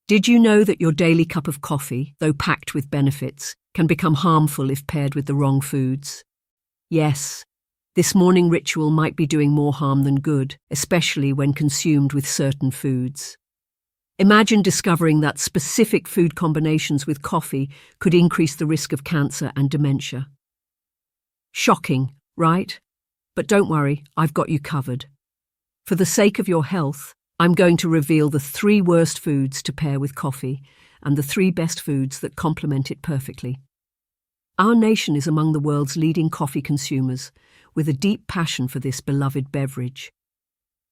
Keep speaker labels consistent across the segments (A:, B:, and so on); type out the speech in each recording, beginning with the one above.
A: Did you know that your daily cup of coffee, though packed with benefits, can become harmful if paired with the wrong foods? Yes, this morning ritual might be doing more harm than good, especially when consumed with certain foods. Imagine discovering that specific food combinations with coffee could increase the risk of cancer and dementia. Shocking, right? But don't worry, I've got you covered. For the sake of your health, I'm going to reveal the 3 worst foods to pair with coffee and the 3 best foods that complement it perfectly. Our nation is among the world's leading coffee consumers, with a deep passion for this beloved beverage.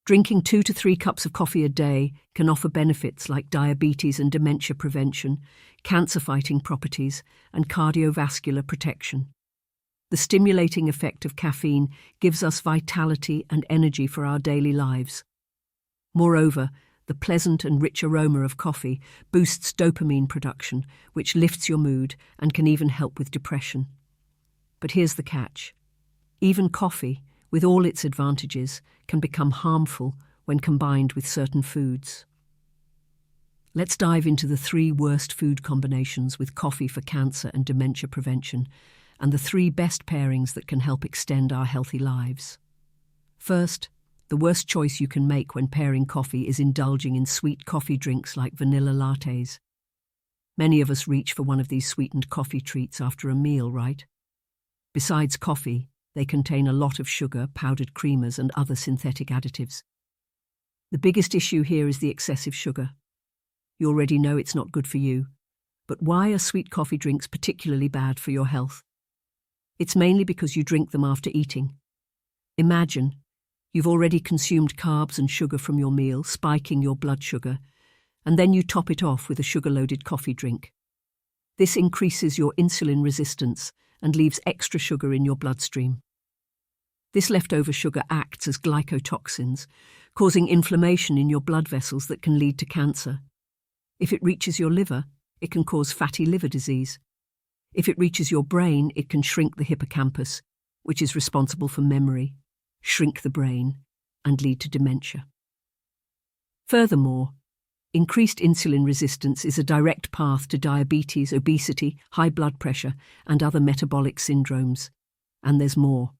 A: Drinking 2 to 3 cups of coffee a day can offer benefits like diabetes and dementia prevention, cancer-fighting properties, and cardiovascular protection. The stimulating effect of caffeine gives us vitality and energy for our daily lives. Moreover, the pleasant and rich aroma of coffee boosts dopamine production, which lifts your mood and can even help with depression. But here's the catch. Even coffee, with all its advantages, can become harmful when combined with certain foods. Let's dive into the 3 worst food combinations with coffee for cancer and dementia prevention, and the 3 best pairings that can help extend our healthy lives. First, the worst choice you can make when pairing coffee is indulging in sweet coffee drinks like vanilla lattes. Many of us reach for one of these sweetened coffee treats after a meal, right? Besides coffee, they contain a lot of sugar, powdered creamers, and other synthetic additives. The biggest issue here is the excessive sugar. You already know it's not good for you, but why are sweet coffee drinks particularly bad for your health? It's mainly because you drink them after eating. Imagine, you've already consumed carbs and sugar from your meal, spiking your blood sugar, and then you top it off with a sugar-loaded coffee drink. This increases your insulin resistance and leaves extra sugar in your bloodstream. This leftover sugar acts as glycotoxins, causing inflammation in your blood vessels that can lead to cancer. If it reaches your liver, it can cause fatty liver disease. If it reaches your brain, it can shrink the hippocampus, which is responsible for memory, shrink the brain, and lead to dementia. Furthermore, increased insulin resistance is a direct path to diabetes, obesity, high blood pressure, and other metabolic syndromes. And there's more.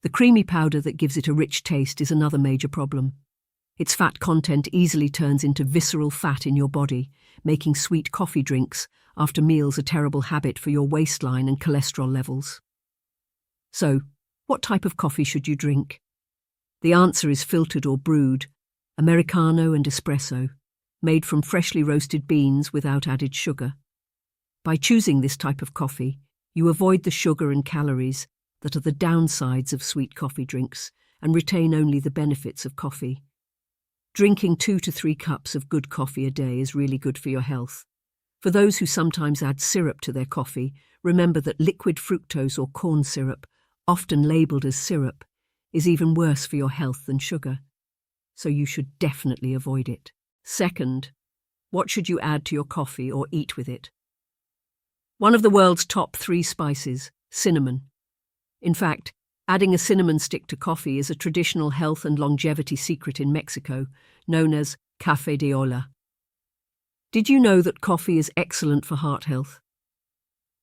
A: The creamy powder that gives it a rich taste is another major problem. Its fat content easily turns into visceral fat in your body, making sweet coffee drinks after meals a terrible habit for your waistline and cholesterol levels. So, what type of coffee should you drink? The answer is filtered or brewed, Americano and espresso, made from freshly roasted beans without added sugar. By choosing this type of coffee, you avoid the sugar and calories that are the downsides of sweet coffee drinks and retain only the benefits of coffee. Drinking 2 to 3 cups of good coffee a day is really good for your health. For those who sometimes add syrup to their coffee, remember that liquid fructose or corn syrup, often labelled as syrup, is even worse for your health than sugar. So you should definitely avoid it. Second, what should you add to your coffee or eat with it? One of the world's top 3 spices, cinnamon. In fact, adding a cinnamon stick to coffee is a traditional health and longevity secret in Mexico, known as café de olla. Did you know that coffee is excellent for heart health?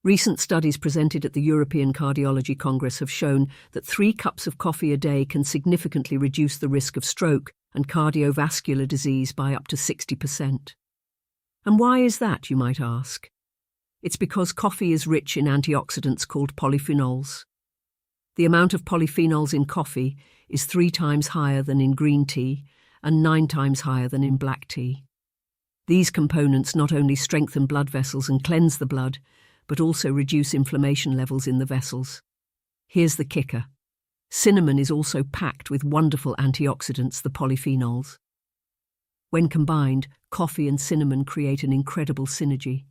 A: Recent studies presented at the European Cardiology Congress have shown that 3 cups of coffee a day can significantly reduce the risk of stroke and cardiovascular disease by up to 60%. And why is that, you might ask? It's because coffee is rich in antioxidants called polyphenols. The amount of polyphenols in coffee is 3 times higher than in green tea and 9 times higher than in black tea. These components not only strengthen blood vessels and cleanse the blood, but also reduce inflammation levels in the vessels. Here's the kicker. Cinnamon is also packed with wonderful antioxidants, the polyphenols. When combined, coffee and cinnamon create an incredible synergy.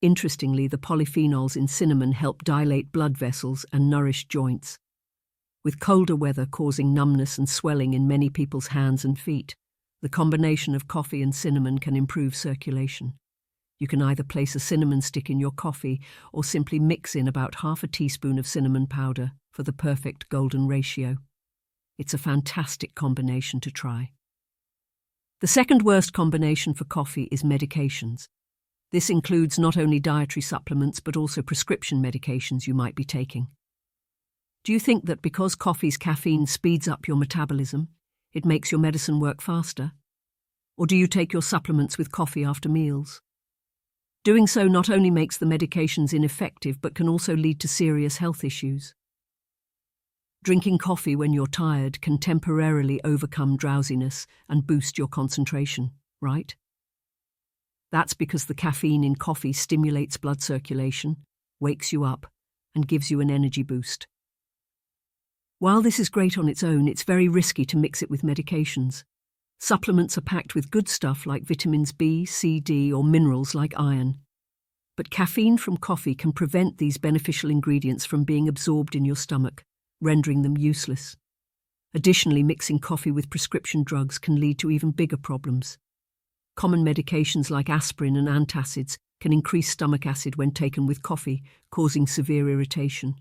A: Interestingly, the polyphenols in cinnamon help dilate blood vessels and nourish joints. With colder weather causing numbness and swelling in many people's hands and feet, the combination of coffee and cinnamon can improve circulation. You can either place a cinnamon stick in your coffee or simply mix in about half a teaspoon of cinnamon powder for the perfect golden ratio. It's a fantastic combination to try. The second worst combination for coffee is medications. This includes not only dietary supplements but also prescription medications you might be taking. Do you think that because coffee's caffeine speeds up your metabolism, it makes your medicine work faster? Or do you take your supplements with coffee after meals? Doing so not only makes the medications ineffective but can also lead to serious health issues. Drinking coffee when you're tired can temporarily overcome drowsiness and boost your concentration, right? That's because the caffeine in coffee stimulates blood circulation, wakes you up, and gives you an energy boost. While this is great on its own, it's very risky to mix it with medications. Supplements are packed with good stuff like vitamins B, C, D, or minerals like iron. But caffeine from coffee can prevent these beneficial ingredients from being absorbed in your stomach, rendering them useless. Additionally, mixing coffee with prescription drugs can lead to even bigger problems. Common medications like aspirin and antacids can increase stomach acid when taken with coffee, causing severe irritation.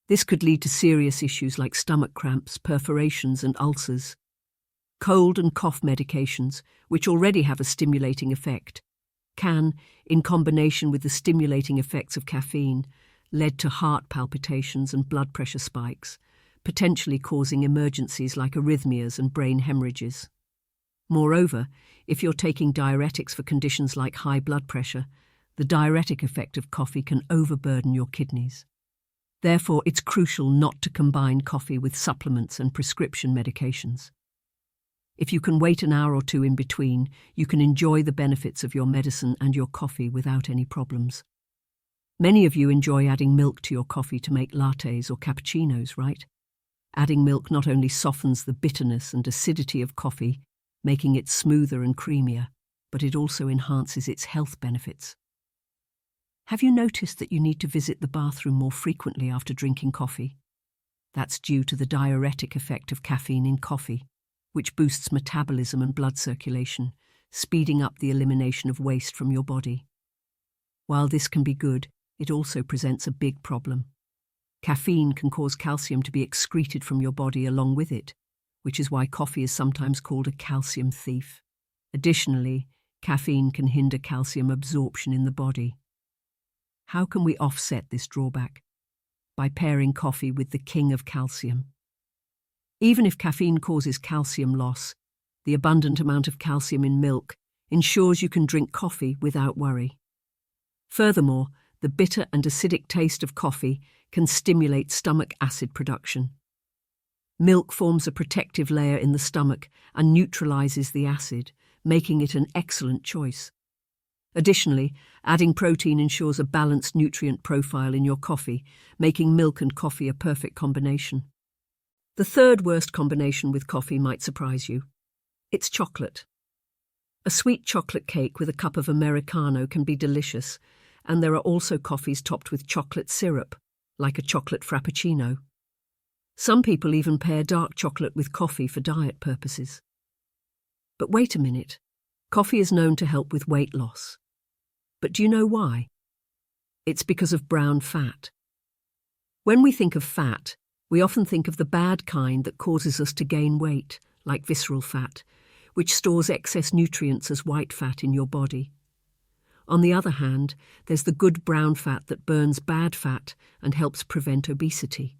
A: This could lead to serious issues like stomach cramps, perforations, and ulcers. Cold and cough medications, which already have a stimulating effect, can, in combination with the stimulating effects of caffeine, lead to heart palpitations and blood pressure spikes, potentially causing emergencies like arrhythmias and brain hemorrhages. Moreover, if you're taking diuretics for conditions like high blood pressure, the diuretic effect of coffee can overburden your kidneys. Therefore, it's crucial not to combine coffee with supplements and prescription medications. If you can wait an hour or two in between, you can enjoy the benefits of your medicine and your coffee without any problems. Many of you enjoy adding milk to your coffee to make lattes or cappuccinos, right? Adding milk not only softens the bitterness and acidity of coffee, making it smoother and creamier, but it also enhances its health benefits. Have you noticed that you need to visit the bathroom more frequently after drinking coffee? That's due to the diuretic effect of caffeine in coffee, which boosts metabolism and blood circulation, speeding up the elimination of waste from your body. While this can be good, it also presents a big problem. Caffeine can cause calcium to be excreted from your body along with it, which is why coffee is sometimes called a calcium thief. Additionally, caffeine can hinder calcium absorption in the body. How can we offset this drawback? By pairing coffee with the king of calcium. Even if caffeine causes calcium loss, the abundant amount of calcium in milk ensures you can drink coffee without worry. Furthermore, the bitter and acidic taste of coffee can stimulate stomach acid production. Milk forms a protective layer in the stomach and neutralizes the acid, making it an excellent choice. Additionally, adding protein ensures a balanced nutrient profile in your coffee, making milk and coffee a perfect combination. The third worst combination with coffee might surprise you. It's chocolate. A sweet chocolate cake with a cup of Americano can be delicious, and there are also coffees topped with chocolate syrup, like a chocolate frappuccino. Some people even pair dark chocolate with coffee for diet purposes. But wait a minute. Coffee is known to help with weight loss. But do you know why? It's because of brown fat. When we think of fat, we often think of the bad kind that causes us to gain weight, like visceral fat, which stores excess nutrients as white fat in your body. On the other hand, there's the good brown fat that burns bad fat and helps prevent obesity.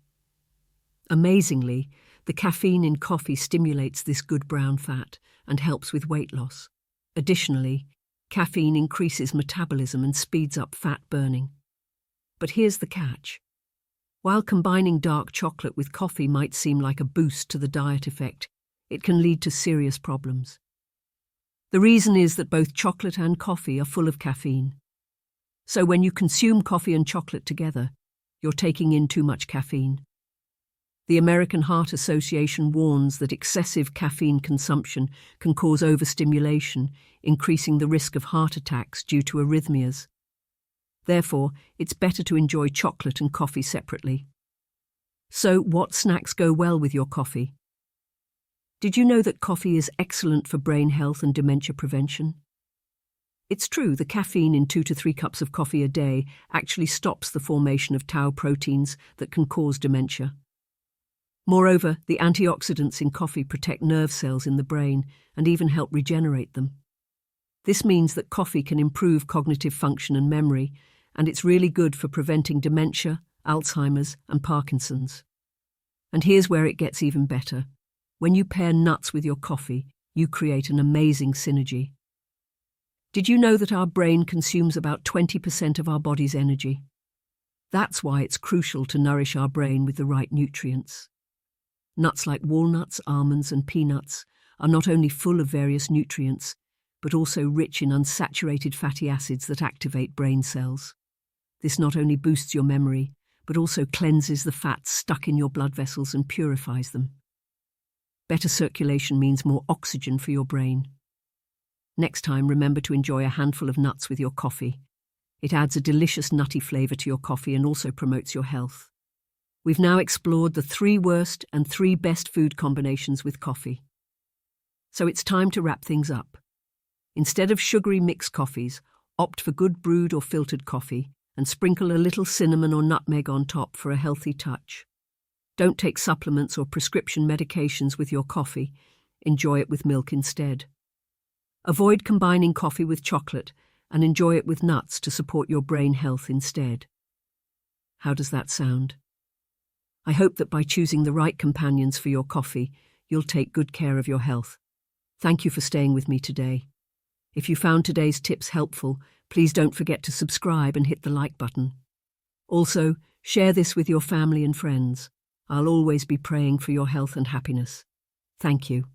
A: Amazingly, the caffeine in coffee stimulates this good brown fat and helps with weight loss. Additionally, caffeine increases metabolism and speeds up fat burning. But here's the catch. While combining dark chocolate with coffee might seem like a boost to the diet effect, it can lead to serious problems. The reason is that both chocolate and coffee are full of caffeine. So when you consume coffee and chocolate together, you're taking in too much caffeine. The American Heart Association warns that excessive caffeine consumption can cause overstimulation, increasing the risk of heart attacks due to arrhythmias. Therefore, it's better to enjoy chocolate and coffee separately. So, what snacks go well with your coffee? Did you know that coffee is excellent for brain health and dementia prevention? It's true, the caffeine in 2 to 3 cups of coffee a day actually stops the formation of tau proteins that can cause dementia. Moreover, the antioxidants in coffee protect nerve cells in the brain and even help regenerate them. This means that coffee can improve cognitive function and memory, and it's really good for preventing dementia, Alzheimer's, and Parkinson's. And here's where it gets even better. When you pair nuts with your coffee, you create an amazing synergy. Did you know that our brain consumes about 20% of our body's energy? That's why it's crucial to nourish our brain with the right nutrients. Nuts like walnuts, almonds, and peanuts are not only full of various nutrients, but also rich in unsaturated fatty acids that activate brain cells. This not only boosts your memory, but also cleanses the fats stuck in your blood vessels and purifies them. Better circulation means more oxygen for your brain. Next time, remember to enjoy a handful of nuts with your coffee. It adds a delicious nutty flavour to your coffee and also promotes your health. We've now explored the 3 worst and 3 best food combinations with coffee. So it's time to wrap things up. Instead of sugary mixed coffees, opt for good brewed or filtered coffee and sprinkle a little cinnamon or nutmeg on top for a healthy touch. Don't take supplements or prescription medications with your coffee. Enjoy it with milk instead. Avoid combining coffee with chocolate and enjoy it with nuts to support your brain health instead. How does that sound? I hope that by choosing the right companions for your coffee, you'll take good care of your health. Thank you for staying with me today. If you found today's tips helpful, please don't forget to subscribe and hit the like button. Also, share this with your family and friends. I'll always be praying for your health and happiness. Thank you.